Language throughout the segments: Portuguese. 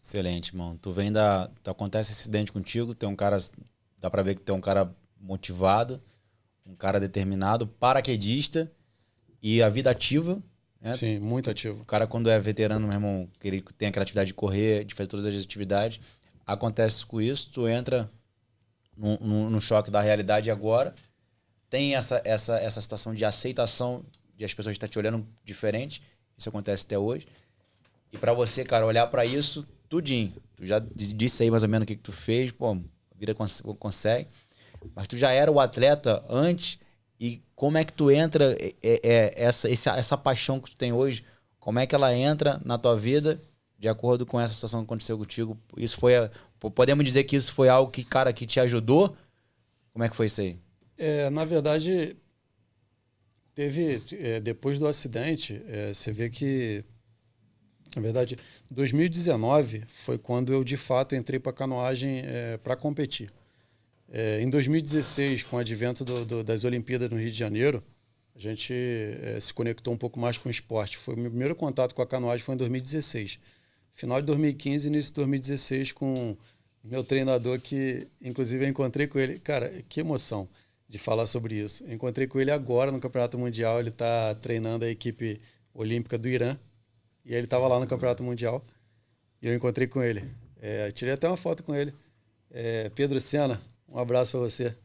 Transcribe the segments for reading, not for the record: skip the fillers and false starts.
Excelente, irmão. Acontece esse acidente contigo, tem um cara, dá pra ver que tem um cara motivado, um cara determinado, paraquedista e a vida ativa, né? Sim, muito ativo. O cara, quando é veterano, meu irmão, que ele tem aquela atividade de correr, de fazer todas as atividades, acontece com isso, tu entra no choque da realidade agora, tem essa situação de aceitação de as pessoas estar te olhando diferente, isso acontece até hoje. E pra você, cara, olhar pra isso tudinho, tu já disse aí mais ou menos o que tu fez, pô, a vida consegue, mas tu já era o atleta antes, e como é que tu entra, essa paixão que tu tem hoje, como é que ela entra na tua vida de acordo com essa situação que aconteceu contigo? Isso foi, podemos dizer que isso foi algo que, cara, que te ajudou? Como é que foi isso aí? Na verdade, teve, depois do acidente, você vê que, na verdade, 2019 foi quando eu, de fato, entrei para canoagem para competir. Em 2016, com o advento das Olimpíadas no Rio de Janeiro, a gente se conectou um pouco mais com o esporte. Foi o meu primeiro contato com a canoagem foi em 2016. Final de 2015, início de 2016, com meu treinador, que inclusive eu encontrei com ele. Cara, que emoção de falar sobre isso. Eu encontrei com ele agora no Campeonato Mundial. Ele está treinando a equipe olímpica do Irã. E aí ele estava lá no Campeonato Mundial. E eu encontrei com ele. Tirei até uma foto com ele. Pedro Senna, um abraço para você.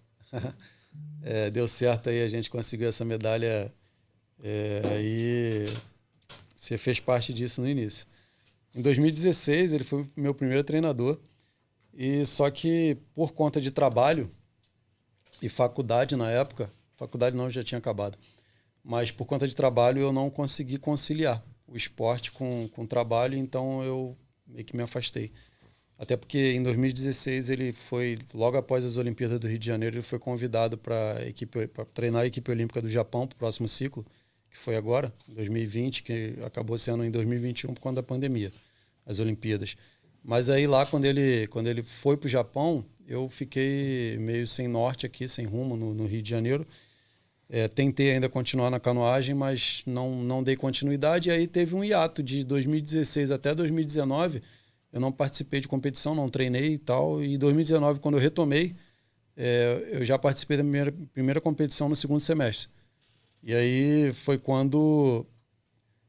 Deu certo aí, a gente conseguiu essa medalha. Aí você fez parte disso no início. Em 2016, ele foi meu primeiro treinador. E só que por conta de trabalho e faculdade na época, faculdade não, já tinha acabado, mas por conta de trabalho eu não consegui conciliar o esporte com o trabalho, então eu meio que me afastei. Até porque em 2016 ele foi, logo após as Olimpíadas do Rio de Janeiro, ele foi convidado para treinar a equipe olímpica do Japão para o próximo ciclo, que foi agora, em 2020, que acabou sendo em 2021 por conta da pandemia, as Olimpíadas. Mas aí lá, quando ele foi para o Japão, eu fiquei meio sem norte aqui, sem rumo no Rio de Janeiro. Tentei ainda continuar na canoagem, mas não dei continuidade. E aí teve um hiato de 2016 até 2019. Eu não participei de competição, não treinei e tal. E em 2019, quando eu retomei, eu já participei da primeira competição no segundo semestre. E aí foi quando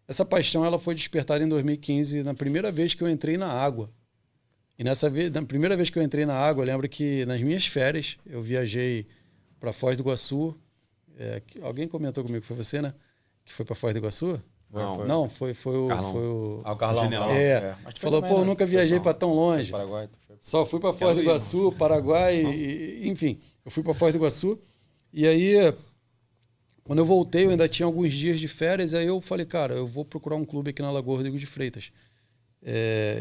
essa paixão ela foi despertada em 2015, na primeira vez que eu entrei na água. E na primeira vez que eu entrei na água, eu lembro que nas minhas férias, eu viajei para Foz do Iguaçu. Alguém comentou comigo, foi você, né? Que foi para Foz do Iguaçu? Não, foi o... o Carlão. Mas falou, pô, eu nunca viajei para tão longe. Paraguai, Só fui para Foz do Iguaçu, Paraguai, enfim. Eu fui para Foz do Iguaçu. E aí, quando eu voltei, eu ainda tinha alguns dias de férias. Aí eu falei, cara, eu vou procurar um clube aqui na Lagoa Rodrigo de Freitas.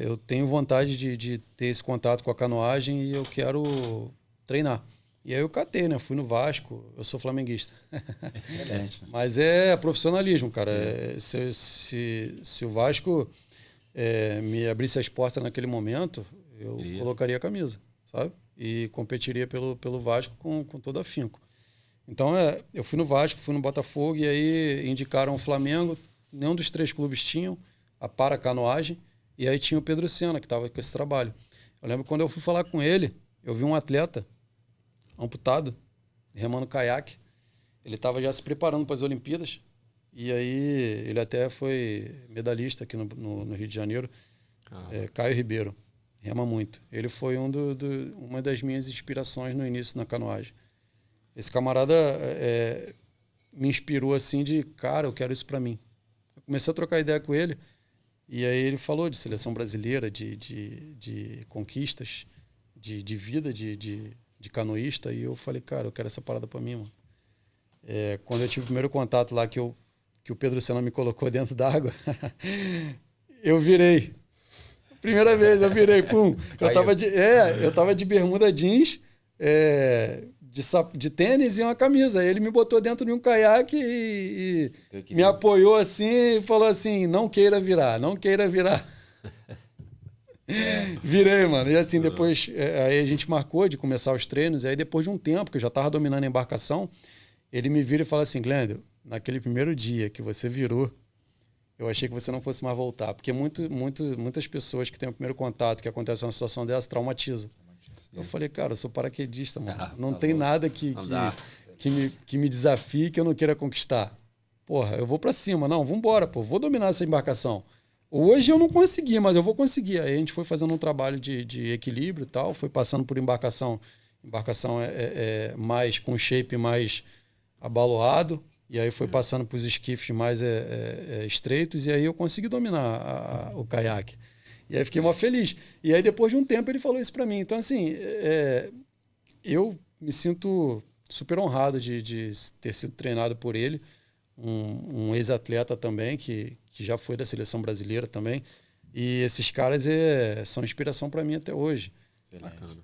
Eu tenho vontade de ter esse contato com a canoagem e eu quero treinar. E aí eu catei, né? Fui no Vasco, eu sou flamenguista. Excelente. Mas é profissionalismo, cara. Se o Vasco me abrisse as portas naquele momento, eu colocaria a camisa, sabe? E competiria pelo Vasco com todo afinco. Então, eu fui no Vasco, fui no Botafogo, e aí indicaram o Flamengo. Nenhum dos três clubes tinham a para-canoagem. E aí tinha o Pedro Senna, que estava com esse trabalho. Eu lembro que quando eu fui falar com ele, eu vi um atleta amputado, remando caiaque. Ele estava já se preparando para as Olimpíadas. E aí ele até foi medalhista aqui no Rio de Janeiro. Caio Ribeiro. Rema muito. Ele foi uma das minhas inspirações no início na canoagem. Esse camarada me inspirou assim de, cara, eu quero isso para mim. Eu comecei a trocar ideia com ele. E aí ele falou de seleção brasileira, de conquistas, de vida, de canoísta. E eu falei, cara, eu quero essa parada pra mim, mano. Quando eu tive o primeiro contato lá que o Pedro Senna me colocou dentro d'água, eu virei. Primeira vez eu virei, pum. Eu tava de bermuda jeans, de tênis e uma camisa. Ele me botou dentro de um caiaque e me apoiou assim e falou assim, não queira virar, não queira virar. Virei, mano. E assim, depois aí a gente marcou de começar os treinos. E aí depois de um tempo, que eu já tava dominando a embarcação, ele me vira e fala assim, Glêndio, naquele primeiro dia que você virou, eu achei que você não fosse mais voltar. Porque muitas pessoas que têm o primeiro contato, que acontece uma situação dessa, traumatiza. Eu falei, cara, eu sou paraquedista, mano. Não tem nada que me desafie que eu não queira conquistar. Porra, eu vou pra cima. Não, vambora, pô. Vou dominar essa embarcação. Hoje eu não consegui, mas eu vou conseguir. Aí a gente foi fazendo um trabalho de equilíbrio e tal, foi passando por embarcação. Embarcação mais com shape mais abaloado. E aí foi passando para os esquifes mais estreitos. E aí eu consegui dominar o caiaque. E aí fiquei mó feliz. E aí depois de um tempo ele falou isso para mim. Então assim, eu me sinto super honrado de ter sido treinado por ele. Um ex-atleta também, que já foi da seleção brasileira também. E esses caras são inspiração para mim até hoje. Bacana.